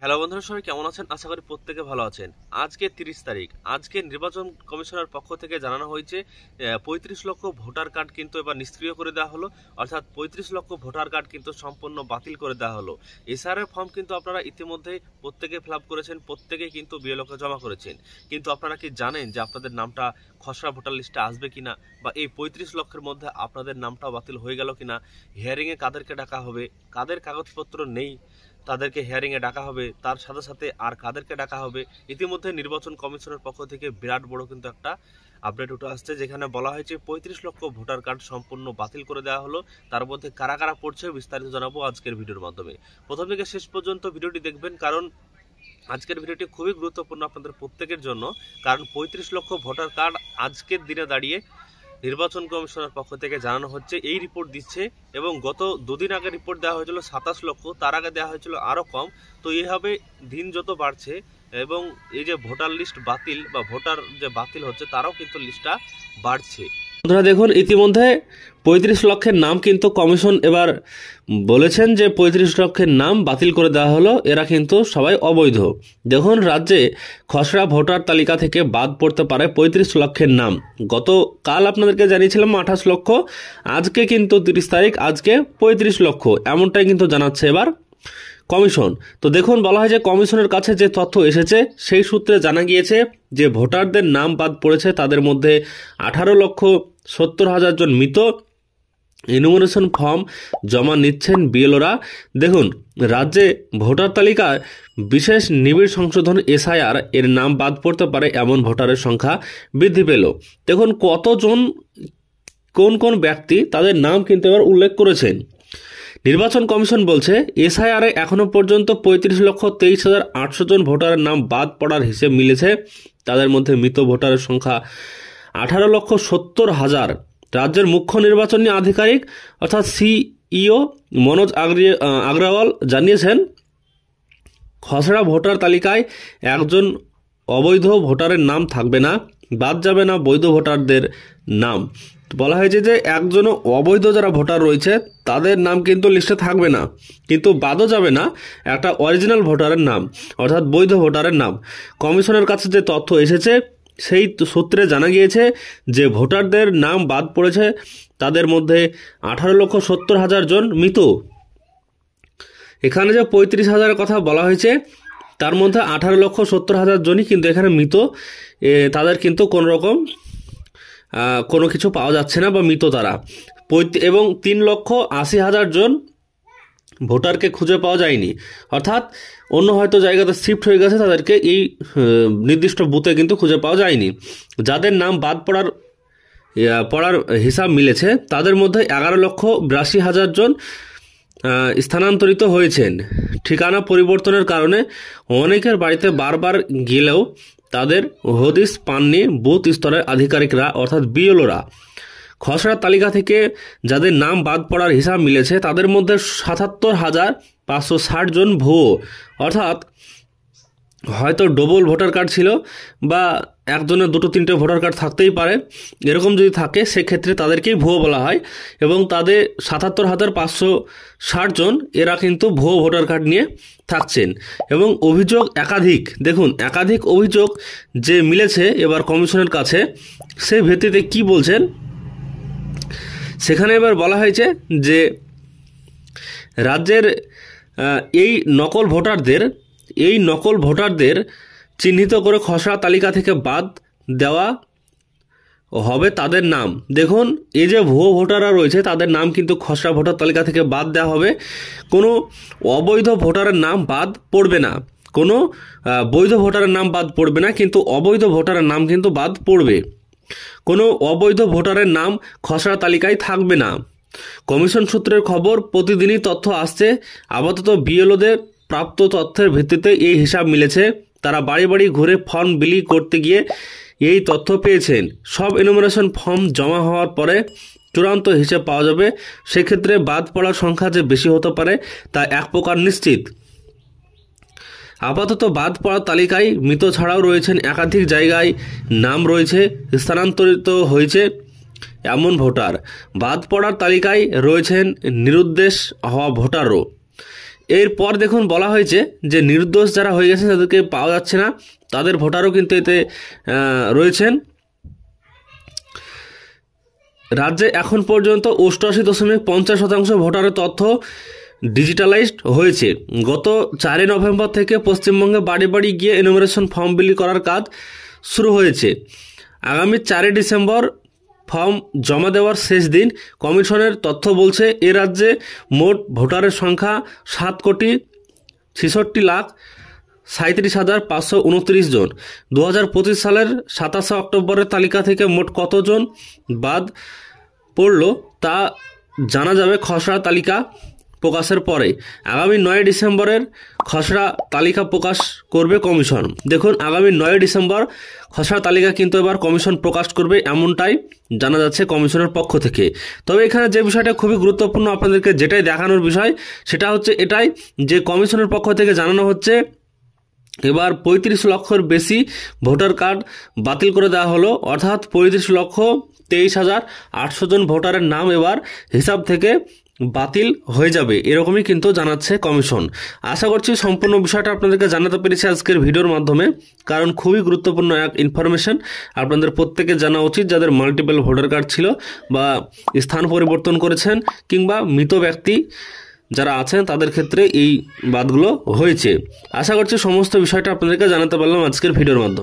Hello বন্ধুরা, সবাই কেমন আছেন? আশা করি প্রত্যেকে ভালো আছেন। আজকে 30 তারিখ। আজকে নির্বাচন কমিশনের পক্ষ থেকে জানানো হয়েছে 35 লক্ষ ভোটার কার্ড কিন্তু এবার নিষ্ক্রিয় করে দেওয়া হলো। অর্থাৎ 35 লক্ষ ভোটার কার্ড কিন্তু সম্পূর্ণ বাতিল করে দেওয়া হলো। এসআরএর ফর্ম কিন্তু আপনারা ইতিমধ্যে প্রত্যেকে ফিল আপ করেছেন, প্রত্যেকেই কিন্তু বিএলওকে জমা করেছেন। কিন্তু আপনারা কি জানেন যে আপনাদের নামটা খসড়া ভোটার লিস্টে আসবে কিনা, বা এই 35 লক্ষের মধ্যে আপনাদের নামটাও বাতিল হয়ে গেল কিনা? হিয়ারিংয়ে কাদেরকে ডাকা হবে, কাদের কাগজপত্র নেই তাদেরকে হিয়ারিংয়ে ডাকা হবে, তার সাথে সাথে আর কাদেরকে ডাকা হবে। ইতিমধ্যে নির্বাচন কমিশনের পক্ষ থেকে বিরাট বড় কিন্তু একটা আপডেট উঠে আসছে, যেখানে বলা হয়েছে 35 লক্ষ ভোটার কার্ড সম্পূর্ণ বাতিল করে দেওয়া হলো। তার মধ্যে কারা কারা পড়ছে বিস্তারিত জানাবো আজকের ভিডিওর মাধ্যমে। প্রথম থেকে শেষ পর্যন্ত ভিডিওটি দেখবেন, কারণ আজকের ভিডিওটি খুবই গুরুত্বপূর্ণ আপনাদের প্রত্যেকের জন্য। কারণ 35 লক্ষ ভোটার কার্ড আজকের দিনে দাঁড়িয়ে নির্বাচন কমিশনের পক্ষ থেকে জানানো হচ্ছে, এই রিপোর্ট দিচ্ছে। এবং গত দুদিন আগে রিপোর্ট দেওয়া হয়েছিল 27 লক্ষ, তার আগে দেওয়া হয়েছিল আরও কম। তো এইভাবে দিন যত বাড়ছে এবং এই যে ভোটার লিস্ট বাতিল বা ভোটার যে বাতিল হচ্ছে, তারাও কিন্তু লিস্টটা বাড়ছে। বন্ধুরা দেখুন, ইতিমধ্যে 35 লক্ষের নাম কিন্তু কমিশন এবার বলেছেন যে 35 লক্ষের নাম বাতিল করে দেওয়া হলো, এরা কিন্তু সবাই অবৈধ। দেখুন, রাজ্যে খসড়া ভোটার তালিকা থেকে বাদ পড়তে পারে 35 লক্ষের নাম। গতকাল আপনাদেরকে জানিয়েছিলাম 28 লক্ষ, আজকে কিন্তু 30 তারিখ, আজকে 35 লক্ষ, এমনটাই কিন্তু জানাচ্ছে এবার কমিশন। তো দেখুন, বলা হয় যে কমিশনের কাছে যে তথ্য এসেছে সেই সূত্রে জানা গিয়েছে যে ভোটারদের নাম বাদ পড়েছে তাদের মধ্যে 18,70,000 জন মৃত। ইনুমারেশন ফর্ম জমা নিচ্ছেন বিএলওরা। দেখুন, রাজ্যে ভোটার তালিকায় বিশেষ নিবিড় সংশোধন এসআইআর এর নাম বাদ পড়তে পারে এমন ভোটারের সংখ্যা বৃদ্ধি পেল। দেখুন কতজন, কোন কোন ব্যক্তি তাদের নাম কিন্তু এবার উল্লেখ করেছেন। নির্বাচন কমিশন বলছে এসআইআরে এখনো পর্যন্ত 35,23,800 জন ভোটারের নাম বাদ পড়ার হিসেব মিলেছে। তাদের মধ্যে মৃত ভোটারের সংখ্যা 18,70,000। রাজ্যের মুখ্য নির্বাচনী আধিকারিক অর্থাৎ সিইও মনোজ আগ্রাওয়াল জানিয়েছেন, খসড়া ভোটার তালিকায় একজন অবৈধ ভোটারের নাম থাকবে না, বাদ যাবে না বৈধ ভোটারদের নাম। বলা হয়েছে যে একজনও অবৈধ যারা ভোটার রয়েছে তাদের নাম কিন্তু লিস্টে থাকবে না, কিন্তু বাদও যাবে না একটা অরিজিনাল ভোটারের নাম, অর্থাৎ বৈধ ভোটারের নাম। কমিশনের কাছে যে তথ্য এসেছে সেই সূত্রে জানা গিয়েছে যে ভোটারদের নাম বাদ পড়েছে তাদের মধ্যে 18,70,000 জন মৃত। এখানে যে 35,000 কথা বলা হয়েছে তার মধ্যে 18,70,000 জনই কিন্তু এখানে মৃত। তাদের কিন্তু কোনো রকম কোনো কিছু পাওয়া যাচ্ছে না বা মৃত তারা। এবং 3,80,000 জন ভোটারকে খুঁজে পাওয়া যায়নি, অর্থাৎ অন্য হয়তো জায়গাতে শিফট হয়ে গেছে, তাদেরকে এই নির্দিষ্ট বুথে কিন্তু খুঁজে পাওয়া যায়নি। যাদের নাম বাদ পড়ার হিসাব মিলেছে তাদের মধ্যে 11,82,000 জন স্থানান্তরিত হয়েছেন। ঠিকানা পরিবর্তনের কারণে অনেকের বাড়িতে বারবার গেলেও তাদের হদিস পাননি বুথ স্তরের আধিকারিকরা অর্থাৎ বিএলওরা। খসড়া তালিকা থেকে যাদের নাম বাদ পড়ার হিসাব মিলেছে তাদের মধ্যে 77,560 জন ভুয়ো, অর্থাৎ হয়তো ডবল ভোটার কার্ড ছিল বা একজনের 2-3টে ভোটার কার্ড থাকতেই পারে, এরকম যদি থাকে সেক্ষেত্রে তাদেরকেই ভুয়ো বলা হয়। এবং তাদের 77,560 জন এরা কিন্তু ভুয়ো ভোটার কার্ড নিয়ে থাকছেন। এবং অভিযোগ একাধিক, দেখুন একাধিক অভিযোগ যে মিলেছে এবার কমিশনের কাছে, সেই ভিত্তিতে কি বলছেন সেখানে এবার বলা হয়েছে যে রাজ্যের এই নকল ভোটারদের চিহ্নিত করে খসড়া তালিকা থেকে বাদ দেওয়া হবে তাদের নাম। দেখুন, এই যে ভুয়ো ভোটাররা রয়েছে তাদের নাম কিন্তু খসড়া ভোটার তালিকা থেকে বাদ দেওয়া হবে। কোনো অবৈধ ভোটারের নাম বাদ পড়বে না, কোনো বৈধ ভোটারের নাম বাদ পড়বে না, কিন্তু অবৈধ ভোটারের নাম কিন্তু বাদ পড়বে। কোনো অবৈধ ভোটারের নাম খসড়া তালিকায় থাকবে না। কমিশন সূত্রের খবর, প্রতিদিনই তথ্য আসছে। আপাতত বিএলওদের প্রাপ্ত তথ্যের ভিত্তিতে এই হিসাব মিলেছে। তারা বাড়ি বাড়ি ঘুরে ফর্ম বিলি করতে গিয়ে এই তথ্য পেয়েছেন। সব এনুমারেশন ফর্ম জমা হওয়ার পরে চূড়ান্ত হিসেব পাওয়া যাবে। সেক্ষেত্রে বাদ পড়ার সংখ্যা যে বেশি হতে পারে তা এক প্রকার নিশ্চিত। আপাতত বাদ পড়ার তালিকায় মৃত ছাড়াও রয়েছেন একাধিক জায়গায় নাম রয়েছে স্থানান্তরিত হয়েছে এমন ভোটার। বাদ পড়ার তালিকায় রয়েছেন নিরুদ্দেশ হওয়া ভোটারও। এরপর দেখুন বলা হয়েছে যে নির্দোষ যারা হয়ে গেছেন তাদেরকে পাওয়া যাচ্ছে না, তাদের ভোটারও কিন্তু এতে রয়েছেন। রাজ্যে এখন পর্যন্ত 88.50% ভোটারের তথ্য ডিজিটালাইজড হয়েছে। গত 4 নভেম্বর থেকে পশ্চিমবঙ্গে বাড়ি বাড়ি গিয়ে এনুমারেশন ফর্ম বিলি করার কাজ শুরু হয়েছে। আগামী 4 ডিসেম্বর ফর্ম জমা দেওয়ার শেষ দিন। কমিশনের তথ্য বলছে এ রাজ্যে মোট ভোটারের সংখ্যা 7,67,37,529 জন। 2025 সালের 27 অক্টোবরের তালিকা থেকে মোট কতজন বাদ পড়ল তা জানা যাবে খসড়া তালিকা প্রকাশের পরে। আগামী 9 ডিসেম্বরের খসড়া তালিকা প্রকাশ করবে কমিশন। দেখুন আগামী 9 ডিসেম্বর খসড়া তালিকা কিন্তু এবার কমিশন প্রকাশ করবে, এমনটাই জানা যাচ্ছে কমিশনের পক্ষ থেকে। তবে এখানে যে বিষয়টা খুবই গুরুত্বপূর্ণ আপনাদেরকে যেটাই দেখানোর বিষয় সেটা হচ্ছে এটাই যে কমিশনের পক্ষ থেকে জানানো হচ্ছে এবার 35 লক্ষের বেশি ভোটার কার্ড বাতিল করে দেওয়া হলো, অর্থাৎ 35,23,800 জন ভোটারের নাম এবার হিসাব থেকে বাতিল হয়ে যাবে, এরকমই কিন্তু জানাচ্ছে কমিশন। আশা করছি সম্পূর্ণ বিষয়টা আপনাদেরকে জানাতে পেরেছি আজকের ভিডিওর মাধ্যমে, কারণ খুবই গুরুত্বপূর্ণ এক ইনফরমেশন আপনাদের প্রত্যেকে জানা উচিত যাদের মাল্টিপল ভোটার কার্ড ছিল বা স্থান পরিবর্তন করেছেন কিংবা মৃত ব্যক্তি যারা আছেন তাদের ক্ষেত্রে এই বাদগুলো হয়েছে। আশা করছি সমস্ত বিষয়টা আপনাদেরকে জানাতে পারলাম আজকের ভিডিওর মাধ্যমে।